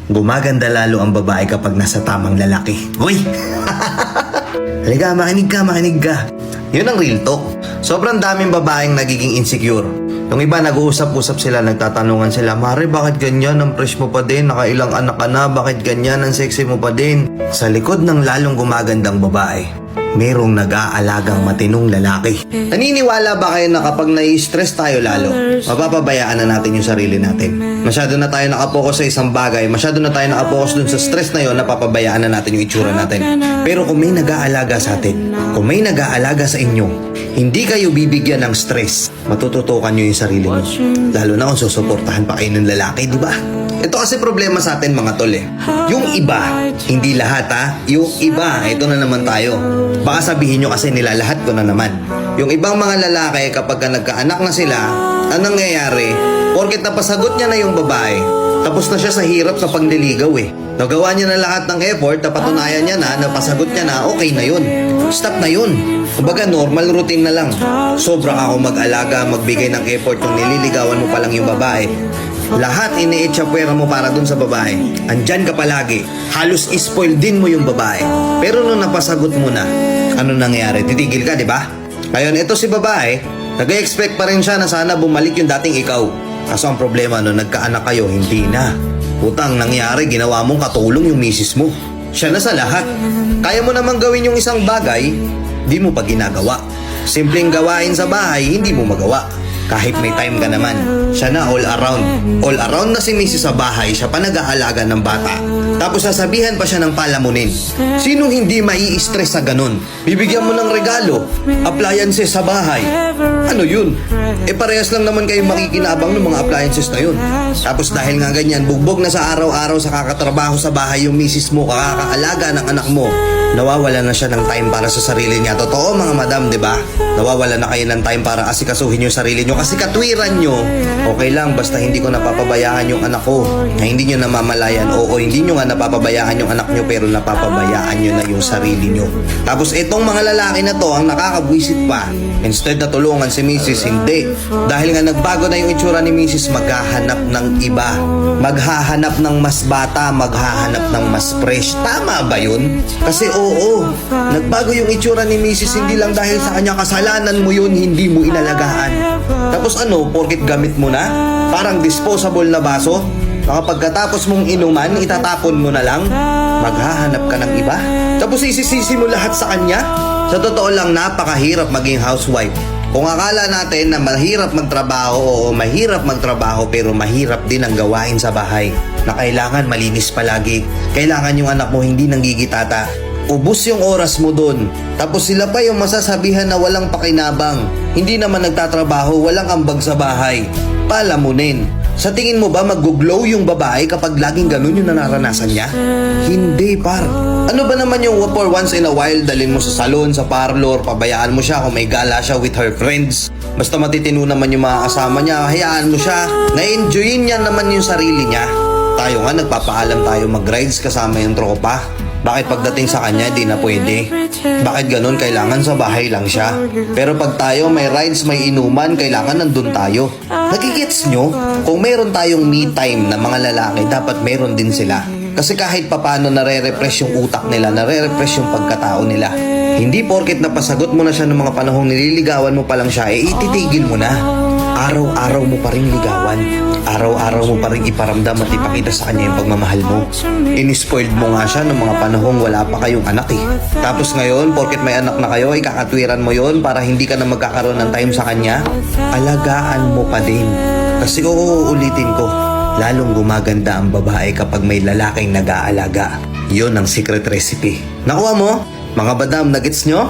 gumaganda lalo ang babae kapag nasa tamang lalaki. Uy! Halika, makinig ka. Yun ang real talk. Sobrang daming babaeng nagiging insecure. Yung iba nag-uusap-usap sila, nagtatanungan sila, Mare, bakit ganyan? Ang fresh mo pa din, nakailang anak ka na, bakit ganyan? Ang sexy mo pa din. Sa likod ng lalong gumagandang babae, merong nag-aalagang matinong lalaki. Naniniwala ba kayo na kapag nai-stress tayo lalo, mapapabayaan na natin yung sarili natin? Masyado na tayo nakapokus sa isang bagay, masyado na tayo nakapokus dun sa stress na yun, napapabayaan na natin yung itsura natin. Pero kung may nag-aalaga sa atin, kung may nag-aalaga sa inyo, hindi kayo bibigyan ng stress, matututukan nyo yung sarili nyo. Lalo na kung susuportahan pa kayo ng lalaki, di ba? Ito kasi problema sa atin mga tol eh. Yung iba, hindi lahat ha, yung iba, ito na naman tayo. Baka sabihin nyo kasi nilalahat ko na naman. Yung ibang mga lalaki kapag nagkaanak na sila, anong nangyayari? Porket napasagot niya na yung babae, tapos na siya sa hirap sa pagdiligaw eh. Nagawa niya na lahat ng effort, napatunayan niya na, napasagot niya na, okay na yun. Stop na yun. Kumbaga normal routine na lang. Sobra ako mag-alaga, magbigay ng effort kung nililigawan mo pa lang yung babae. Lahat iniitsapwera mo para dun sa babae. Andyan ka palagi. Halos ispoil din mo yung babae. Pero nung napasagot mo na, ano nangyari? Titigil ka, di ba? Ngayon, ito si babae, nag-expect pa rin siya na sana bumalik yung dating ikaw. Kaso ang problema, nung nagkaanak kayo, hindi na. Putang nangyari, ginawa mong katulong yung misis mo. Siya na sa lahat. Kaya mo namang gawin yung isang bagay, di mo pa ginagawa. Simpleng gawain sa bahay, hindi mo magawa. Kahit may time ka naman, siya na all around. All around na si misis sa bahay, siya pa nag-aalaga ng bata. Tapos sasabihan pa siya ng palamunin. Sinong hindi mai-stress sa ganun? Bibigyan mo ng regalo, appliances sa bahay. Ano yun? Parehas lang naman kayo makikinabang ng mga appliances na yun. Tapos dahil nga ganyan, bugbog na sa araw-araw sa kakatrabaho sa bahay yung misis mo, kakakaalaga ng anak mo, nawawala na siya ng time para sa sarili niya. Totoo mga madam, di ba? Nawawala na kayo ng time para asikasuhin yung sarili niyo. Kasi katwiran nyo, okay lang, basta hindi ko napapabayaan yung anak ko. Na hindi nyo namamalayan. Oo, hindi nyo nga napapabayaan yung anak nyo, pero napapabayaan nyo na yung sarili nyo. Tapos itong mga lalaki na to, ang nakakabwisit pa, instead na tulungan si misis, hindi. Dahil nga nagbago na yung itsura ni misis, maghahanap ng iba. Maghahanap ng mas bata, maghahanap ng mas fresh. Tama ba yun? Kasi oo, nagbago yung itsura ni misis, hindi lang dahil sa kanya, kasalanan mo yun, hindi mo inalagaan. Tapos ano, porkit gamit mo na, parang disposable na baso, pagkatapos mong inuman, itatapon mo na lang, maghahanap ka ng iba. Tapos isisisi mo lahat sa kanya. Sa totoo lang, napakahirap maging housewife. Kung akala natin na mahirap magtrabaho, oo, mahirap magtrabaho, pero mahirap din ang gawain sa bahay. Na kailangan malinis palagi, kailangan yung anak mo hindi nanggigitata. Ubus yung oras mo dun. Tapos sila pa yung masasabihan na walang pakinabang. Hindi naman nagtatrabaho, walang ambag sa bahay. Palamunin. Sa tingin mo ba mag-glow yung babae kapag laging ganun yung nararanasan niya? Hindi, par. Ano ba naman yung for once in a while, dalhin mo sa salon, sa parlor, pabayaan mo siya kung may gala siya with her friends. Basta matitino naman yung mga kasama niya, hayaan mo siya. Na-enjoyin niya naman yung sarili niya. Tayo nga, nagpapaalam tayo mag-rides kasama yung tropa. Bakit pagdating sa kanya, di na pwede? Bakit ganun? Kailangan sa bahay lang siya. Pero pag tayo may rides, may inuman, kailangan nandun tayo. Nagigets nyo? Kung meron tayong me time na mga lalaki, dapat meron din sila. Kasi kahit papano nare-refresh yung utak nila, nare-refresh yung pagkatao nila. Hindi porket napasagot mo na siya ng mga panahong nililigawan mo pa lang siya, ititigil mo na. Araw-araw mo pa rin ligawan. Araw-araw mo pa rin iparamdam at ipakita sa kanya yung pagmamahal mo. Inispoiled mo nga siya ng mga panahong wala pa kayong anak eh. Tapos ngayon, porket may anak na kayo, ikakatwiran mo yon para hindi ka na magkakaroon ng time sa kanya. Alagaan mo pa din. Kasi uulitin ko, lalong gumaganda ang babae kapag may lalaking nag-aalaga. Yon ang secret recipe. Nakuha mo? Mga badam, nagets nyo?